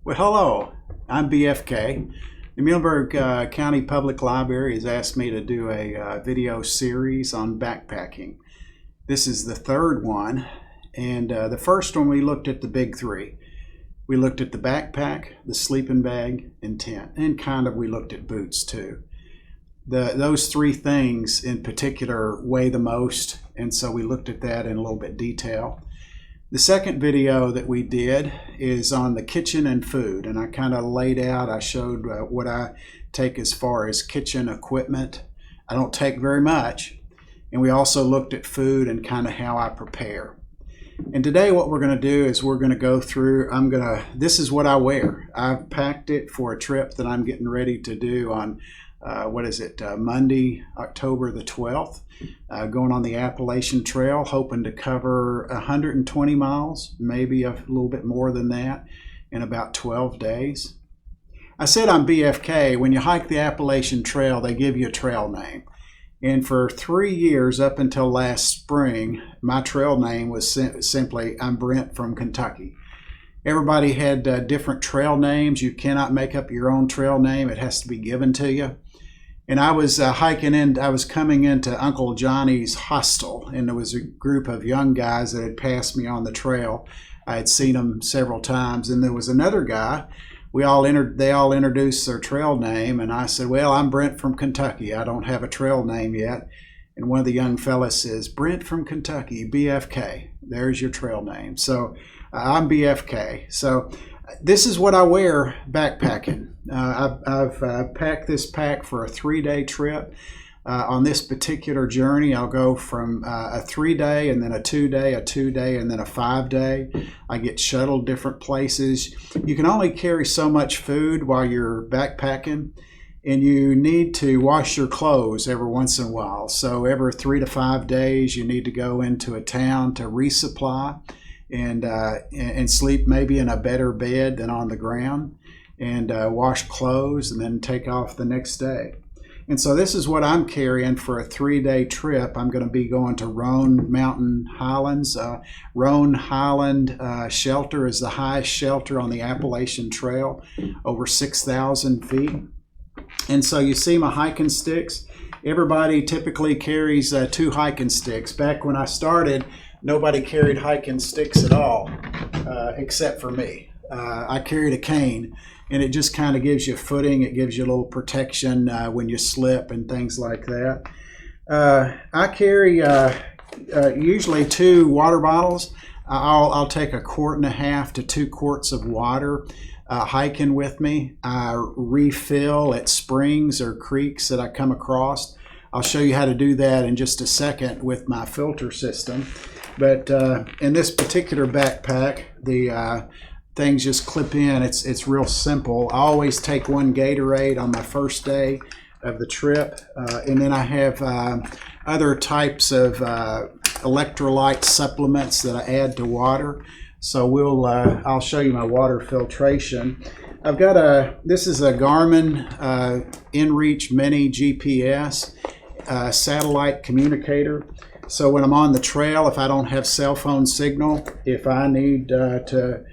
Well, hello, I'm BFK. The Muhlenberg County Public Library has asked me to do a video series on backpacking. This is the third one, and the first one we looked at the big three. We looked at the backpack, the sleeping bag, and tent, and we looked at boots too. Those three things in particular weigh the most, and so we looked at that in a little bit detail. The second video that we did is on the kitchen and food, and I kind of laid out, I showed what I take as far as kitchen equipment. I don't take very much. And we also looked at food and kind of how I prepare. And today what we're going to do is we're going to go through, this is what I wear. I've packed it for a trip that I'm getting ready to do on Monday, October the 12th, going on the Appalachian Trail, hoping to cover 120 miles, maybe a little bit more than that, in about 12 days. I said I'm BFK. When you hike the Appalachian Trail, they give you a trail name. And for 3 years, up until last spring, my trail name was simply, I'm Brent from Kentucky. Everybody had different trail names. You cannot make up your own trail name. It has to be given to you. And I was I was coming into Uncle Johnny's hostel, and there was a group of young guys that had passed me on the trail. I had seen them several times, and there was another guy. They all introduced their trail name, and I said, well, I'm Brent from Kentucky. I don't have a trail name yet. And one of the young fellas says, Brent from Kentucky, BFK. There's your trail name. So I'm BFK. So this is what I wear backpacking. I've packed this pack for a 3-day trip. On this particular journey, I'll go from a 3-day and then a 2-day, a 2-day, and then a 5-day. I get shuttled different places. You can only carry so much food while you're backpacking, and you need to wash your clothes every once in a while. So every 3 to 5 days, you need to go into a town to resupply and sleep maybe in a better bed than on the ground, and wash clothes and then take off the next day. And so this is what I'm carrying for a 3-day trip. I'm going to be going to Roan Mountain Highlands. Roan Highland Shelter is the highest shelter on the Appalachian Trail, over 6,000 feet. And so you see my hiking sticks. Everybody typically carries 2 hiking sticks. Back when I started, nobody carried hiking sticks at all, except for me. I carried a cane, and it just kind of gives you footing. It gives you a little protection when you slip and things like that. I carry usually 2 water bottles. I'll take 1.5 quarts to 2 quarts of water hiking with me. I refill at springs or creeks that I come across. I'll show you how to do that in just a second with my filter system. But in this particular backpack, the things just clip in. It's real simple. I always take 1 Gatorade on my first day of the trip, and then I have other types of electrolyte supplements that I add to water. So I'll show you my water filtration. I've got this is a Garmin InReach Mini GPS satellite communicator. So when I'm on the trail, if I don't have cell phone signal, if I need to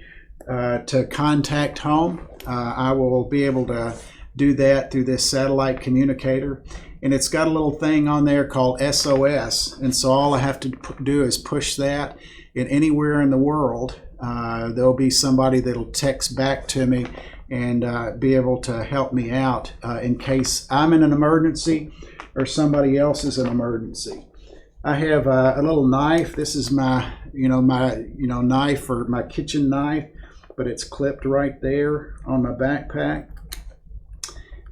contact home, I will be able to do that through this satellite communicator. And it's got a little thing on there called SOS. And so all I have to do is push that, and anywhere in the world, there'll be somebody that'll text back to me and be able to help me out in case I'm in an emergency or somebody else is an emergency. I have a little knife. This is my knife, or my kitchen knife, but it's clipped right there on my backpack.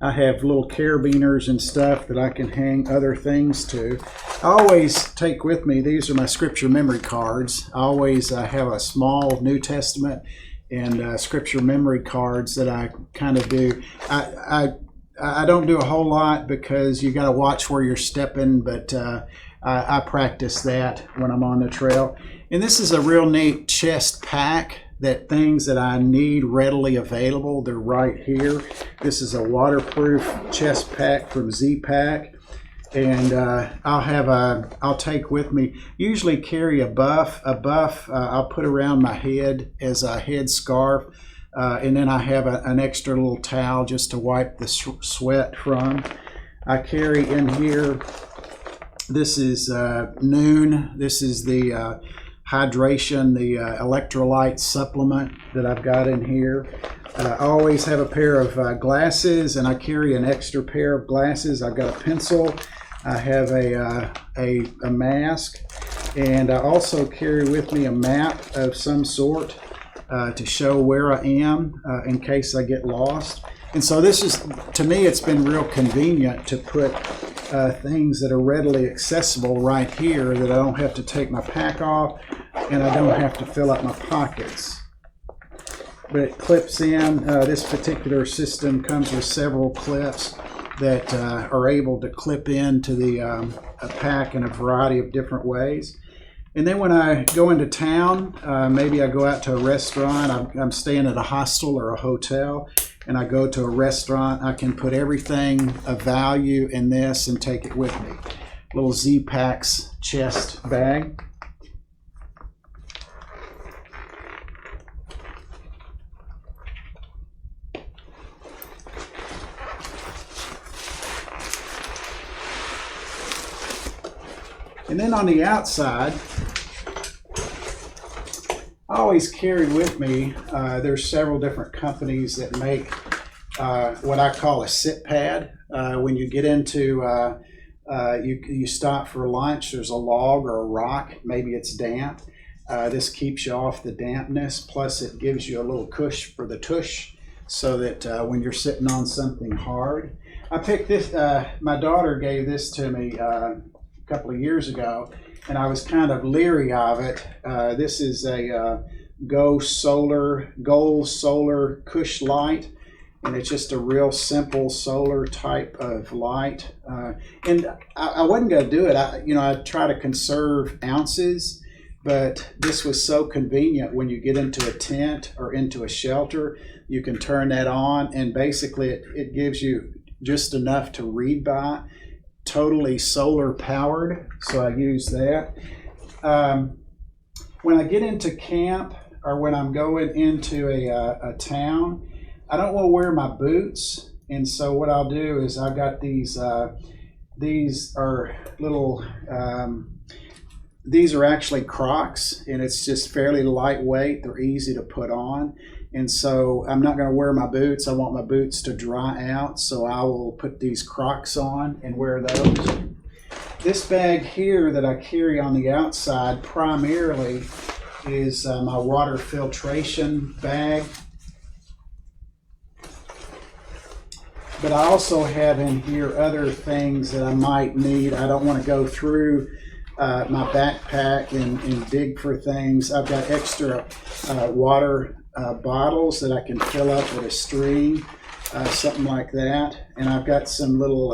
I have little carabiners and stuff that I can hang other things to. I always take with me, these are my scripture memory cards. I always have a small New Testament and scripture memory cards that I kind of do. I don't do a whole lot because you got to watch where you're stepping, but I practice that when I'm on the trail. And this is a real neat chest pack, that things that I need readily available, they're right here. This is a waterproof chest pack from Z-Pack. And I'll take with me, usually carry a buff I'll put around my head as a head scarf And then I have an extra little towel just to wipe the sweat from. I carry in here, this is Noon. This is the hydration, the electrolyte supplement that I've got in here. I always have a pair of glasses, and I carry an extra pair of glasses. I've got a pencil. I have a mask, and I also carry with me a map of some sort to show where I am in case I get lost. And so this is, to me, it's been real convenient to put things that are readily accessible right here, that I don't have to take my pack off and I don't have to fill up my pockets. But it clips in. This particular system comes with several clips that are able to clip into the pack in a variety of different ways. And then when I go into town, maybe I go out to a restaurant, I'm staying at a hostel or a hotel, and I go to a restaurant, I can put everything of value in this and take it with me. Little Z-Packs chest bag. And then on the outside, I always carry with me, there's several different companies that make what I call a sit pad. When you get into, you stop for lunch, there's a log or a rock, maybe it's damp. This keeps you off the dampness, plus it gives you a little cush for the tush, so that when you're sitting on something hard. I picked this, my daughter gave this to me couple of years ago, and I was kind of leery of it. This is a Gold Solar Cush light, and it's just a real simple solar type of light. And I wasn't going to do it. I try to conserve ounces, but this was so convenient when you get into a tent or into a shelter. You can turn that on, and basically it gives you just enough to read by. Totally solar powered, so I use that. When I get into camp or when I'm going into a town, I don't want to wear my boots, and so what I'll do is I've got these are little, these are actually Crocs, and it's just fairly lightweight. They're easy to put on. And so I'm not going to wear my boots. I want my boots to dry out, so I will put these Crocs on and wear those. This bag here that I carry on the outside primarily is my water filtration bag. But I also have in here other things that I might need. I don't want to go through my backpack and dig for things. I've got extra water bottles that I can fill up with a string, something like that. And I've got some little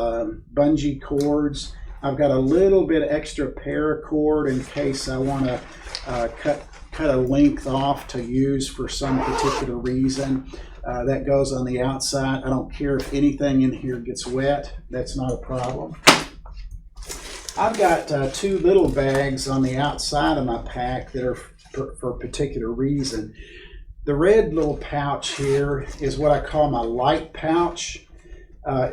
bungee cords. I've got a little bit of extra paracord in case I want to cut a length off to use for some particular reason. That goes on the outside. I don't care if anything in here gets wet. That's not a problem. I've got two little bags on the outside of my pack that are for a particular reason. The red little pouch here is what I call my light pouch.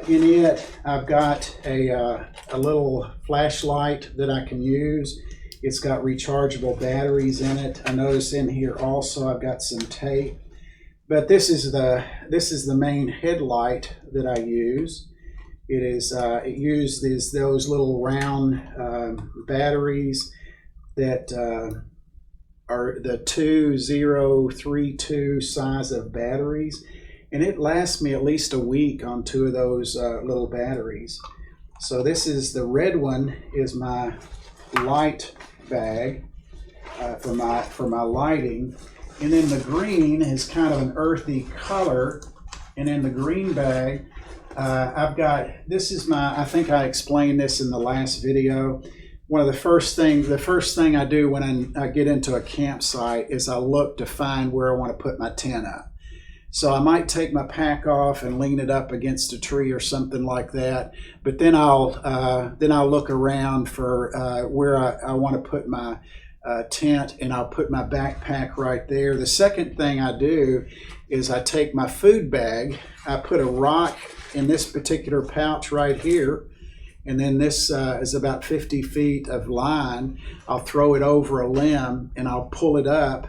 In it, I've got a little flashlight that I can use. It's got rechargeable batteries in it. I notice in here also I've got some tape. But this is the main headlight that I use. It uses those little round batteries that are the 2032 size of batteries, and it lasts me at least a week on two of those little batteries. So this is the red one is my light bag for my lighting, and then the green is kind of an earthy color, and in the green bag I've got, this is my, I think I explained this in the last video. One of the first thing I do when I get into a campsite is I look to find where I want to put my tent up. So I might take my pack off and lean it up against a tree or something like that. But then I'll look around for where I want to put my tent, and I'll put my backpack right there. The second thing I do is I take my food bag, I put a rock in this particular pouch right here, and then this is about 50 feet of line. I'll throw it over a limb and I'll pull it up,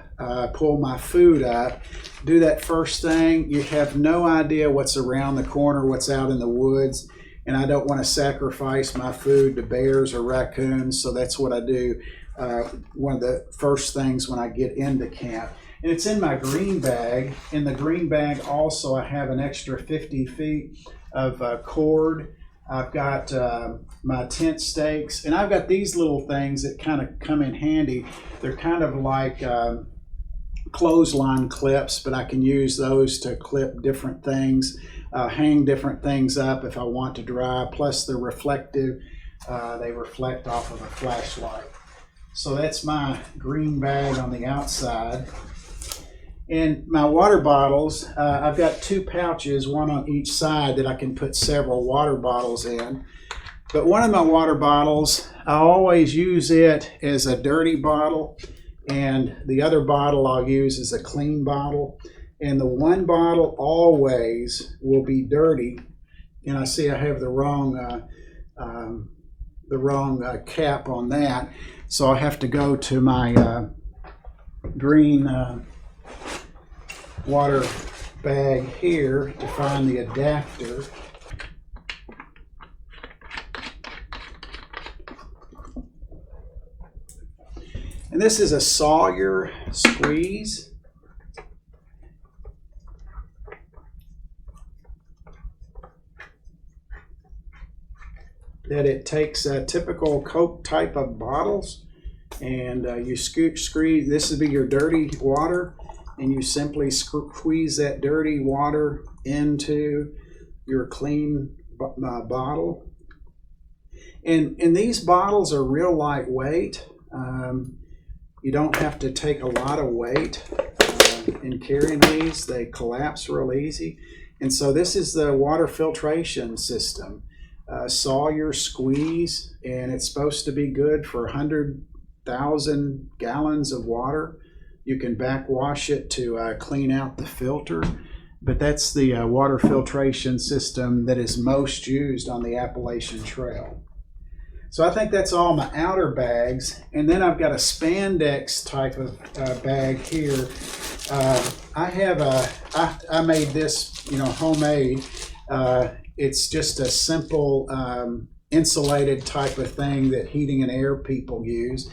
pull my food up. Do that first thing. You have no idea what's around the corner, what's out in the woods, and I don't want to sacrifice my food to bears or raccoons, so that's what I do. One of the first things when I get into camp. And it's in my green bag. In the green bag also I have an extra 50 feet of cord. I've got my tent stakes, and I've got these little things that kind of come in handy. They're kind of like clothesline clips, but I can use those to clip different things, hang different things up if I want to dry. Plus they're reflective. They reflect off of a flashlight. So that's my green bag on the outside. And my water bottles, I've got two pouches, one on each side, that I can put several water bottles in. But one of my water bottles, I always use it as a dirty bottle, and the other bottle I'll use as a clean bottle. And the one bottle always will be dirty. And I see I have the wrong cap on that. So I have to go to my green water bag here to find the adapter. And this is a Sawyer squeeze. That it takes typical Coke type of bottles, and you squeeze. This would be your dirty water, and you simply squeeze that dirty water into your clean bottle. And these bottles are real lightweight. You don't have to take a lot of weight in carrying these. They collapse real easy. And so this is the water filtration system. Sawyer squeeze, and it's supposed to be good for 100,000 gallons of water. You can backwash it to clean out the filter, but that's the water filtration system that is most used on the Appalachian Trail. So I think that's all my outer bags, and then I've got a Spandex type of bag here. I made this, homemade. It's just a simple insulated type of thing that heating and air people use.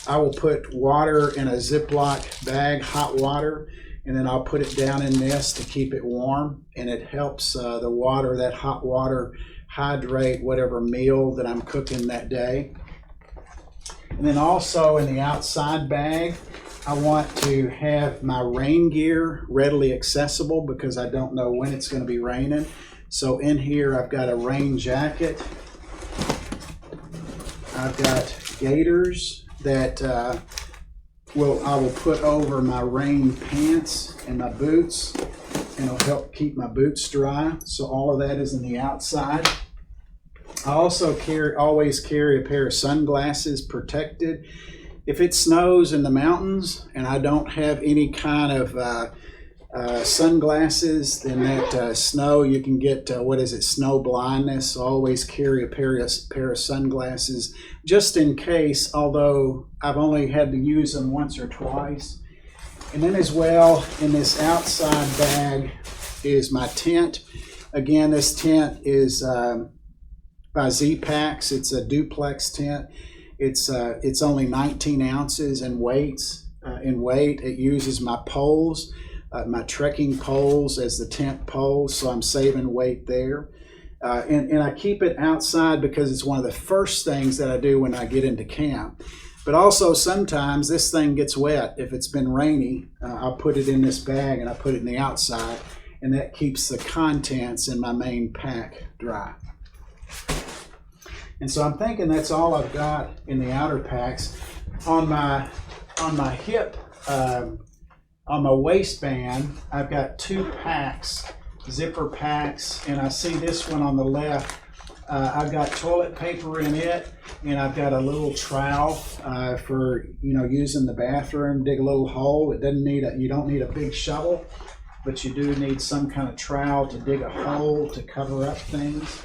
I will put water in a Ziploc bag, hot water, and then I'll put it down in this to keep it warm, and it helps the water, that hot water, hydrate whatever meal that I'm cooking that day. And then also in the outside bag, I want to have my rain gear readily accessible because I don't know when it's going to be raining. So in here I've got a rain jacket. I've got gaiters that I will put over my rain pants and my boots, and it'll help keep my boots dry. So all of that is in the outside. I also always carry a pair of sunglasses protected. If it snows in the mountains and I don't have any kind of sunglasses, then that snow, you can get snow blindness. So I always carry a pair of sunglasses just in case, although I've only had to use them once or twice. And then as well, in this outside bag is my tent. Again, this tent is by Z-Packs. It's a duplex tent. It's only 19 ounces in weight. It uses my poles, my trekking poles as the tent poles, so I'm saving weight there. And I keep it outside because it's one of the first things that I do when I get into camp. But also sometimes this thing gets wet. If it's been rainy, I'll put it in this bag and I put it in the outside, and that keeps the contents in my main pack dry. And so I'm thinking that's all I've got in the outer packs. On my hip, on my waistband, I've got 2 packs, zipper packs, and I see this one on the left. I've got toilet paper in it, and I've got a little trowel for using the bathroom. Dig a little hole. It doesn't need you don't need a big shovel, but you do need some kind of trowel to dig a hole to cover up things.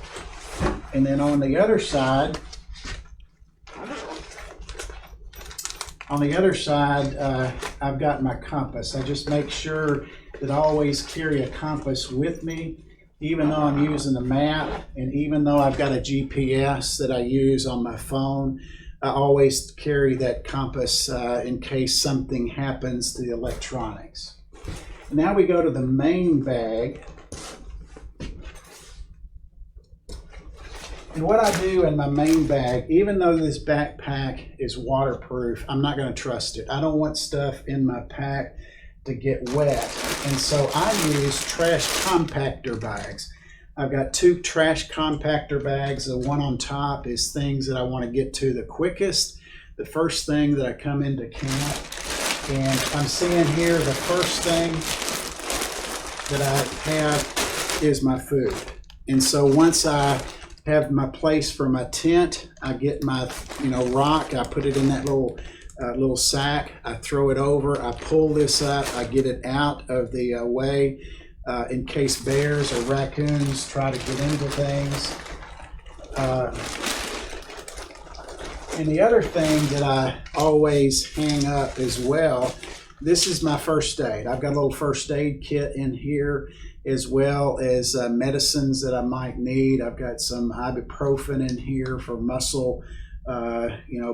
And then on the other side, I've got my compass. I just make sure that I always carry a compass with me, even though I'm using a map, and even though I've got a GPS that I use on my phone. I always carry that compass in case something happens to the electronics. Now we go to the main bag. And what I do in my main bag, even though this backpack is waterproof, I'm not going to trust it. I don't want stuff in my pack to get wet. And so I use trash compactor bags. I've got 2 trash compactor bags. The one on top is things that I want to get to the quickest, the first thing that I come into camp. And I'm seeing here the first thing that I have is my food. And so once I have my place for my tent, I get my rock, I put it in that little sack, I throw it over, I pull this up, I get it out of the way in case bears or raccoons try to get into things. And the other thing that I always hang up as well, this is my first aid. I've got a little first aid kit in here, as well as medicines that I might need. I've got some ibuprofen in here for muscle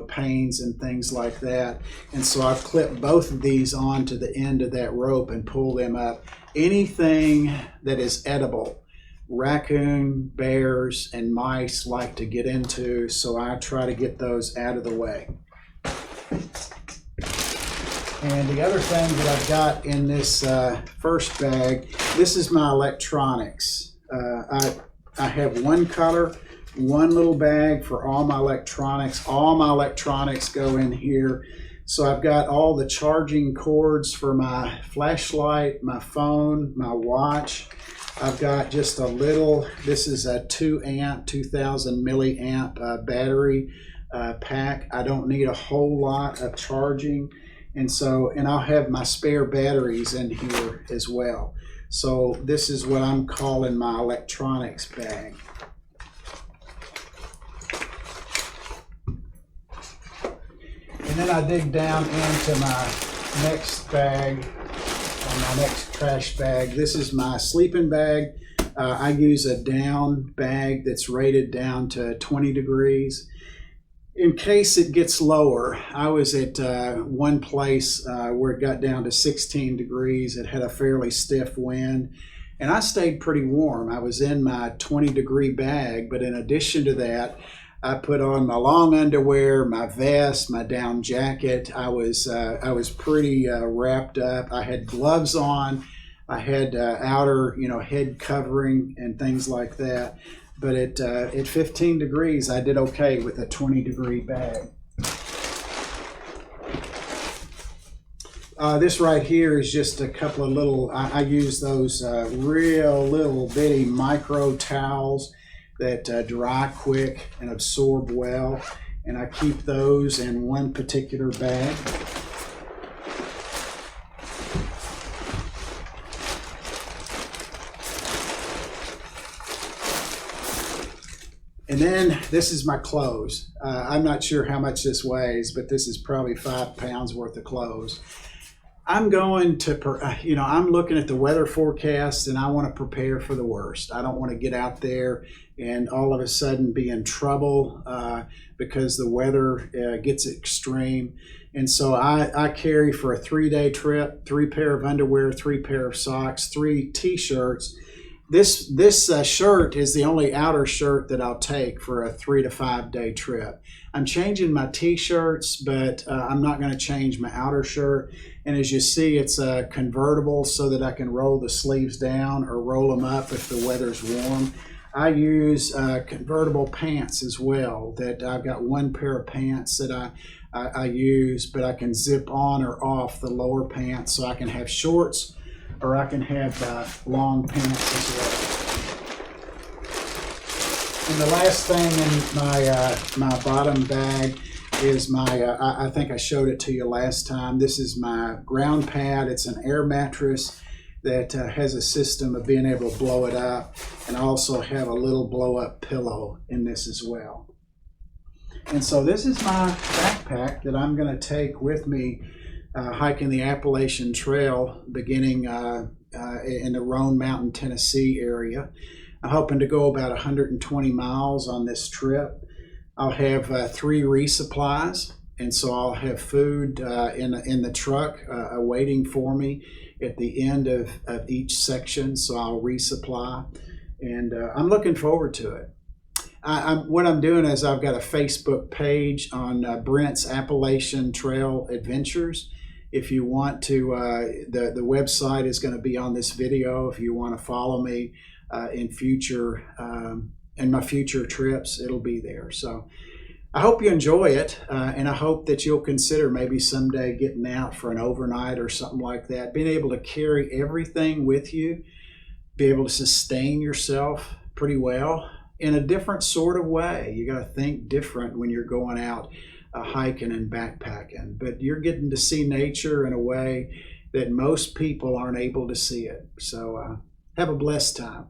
pains and things like that. And so I've clipped both of these onto the end of that rope and pull them up. Anything that is edible, raccoon, bears, and mice like to get into, so I try to get those out of the way. And the other thing that I've got in this first bag, this is my electronics. I have one color, one little bag for all my electronics. All my electronics go in here. So I've got all the charging cords for my flashlight, my phone, my watch. I've got just a little, this is a 2000 milliamp battery pack. I don't need a whole lot of charging. And I'll have my spare batteries in here as well. So this is what I'm calling my electronics bag. And then I dig down into my next bag, or my next trash bag. This is my sleeping bag. I use a down bag that's rated down to 20 degrees. In case it gets lower, I was at one place where it got down to 16 degrees. It had a fairly stiff wind, and I stayed pretty warm. I was in my 20-degree bag, but in addition to that, I put on my long underwear, my vest, my down jacket. I was pretty wrapped up. I had gloves on. I had outer, head covering and things like that. But at 15 degrees, I did okay with a 20-degree bag. This right here is just a couple of little, I use those real little bitty micro towels that dry quick and absorb well. And I keep those in one particular bag. And then this is my clothes. I'm not sure how much this weighs, but this is probably 5 pounds worth of clothes. I'm going to, I'm looking at the weather forecast and I want to prepare for the worst. I don't want to get out there and all of a sudden be in trouble because the weather gets extreme. And so I carry for a 3-day trip, 3 pair of underwear, 3 pair of socks, 3 t-shirts. This shirt is the only outer shirt that I'll take for a 3 to 5 day trip. I'm changing my t-shirts, but I'm not going to change my outer shirt. And as you see, it's convertible so that I can roll the sleeves down or roll them up if the weather's warm. I use convertible pants as well. That I've got 1 pair of pants that I use, but I can zip on or off the lower pants so I can have shorts, or I can have long pants as well. And the last thing in my bottom bag is my, I think I showed it to you last time. This is my ground pad. It's an air mattress that has a system of being able to blow it up, and I also have a little blow up pillow in this as well. And so this is my backpack that I'm going to take with me hiking the Appalachian Trail beginning in the Roan Mountain, Tennessee area. I'm hoping to go about 120 miles on this trip. I'll have 3 resupplies, and so I'll have food in the truck waiting for me at the end of each section, so I'll resupply, and I'm looking forward to it. What I'm doing is I've got a Facebook page on Brent's Appalachian Trail Adventures. If you want to, the website is going to be on this video. If you want to follow me in my future trips, it'll be there. So I hope you enjoy it, and I hope that you'll consider maybe someday getting out for an overnight or something like that. Being able to carry everything with you, be able to sustain yourself pretty well in a different sort of way. You got to think different when you're going out hiking and backpacking, but you're getting to see nature in a way that most people aren't able to see it. So have a blessed time.